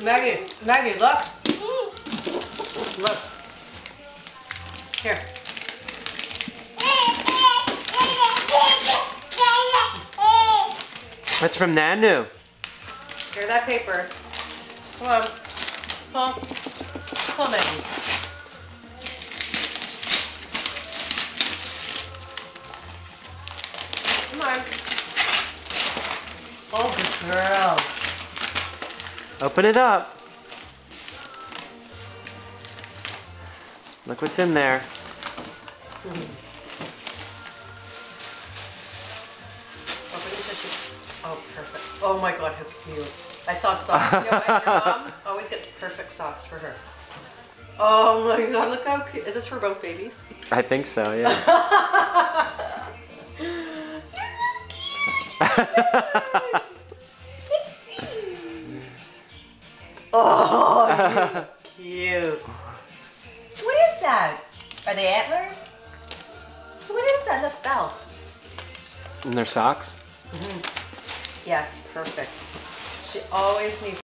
Maggie, look. Look. Here. That's from Nanu. Here, that paper. Come on. Pull, Maggie. Come on. Oh, good girl. Open it up. Look what's in there. Open the tissue. Oh, perfect. Oh my God, how cute. I saw socks. You know, and your mom always gets perfect socks for her. Oh my God, look how cute. Is this for both babies? I think so, yeah. Oh, cute. What is that? Are they antlers? What is that? Look, bells. And their socks? Yeah, perfect. She always needs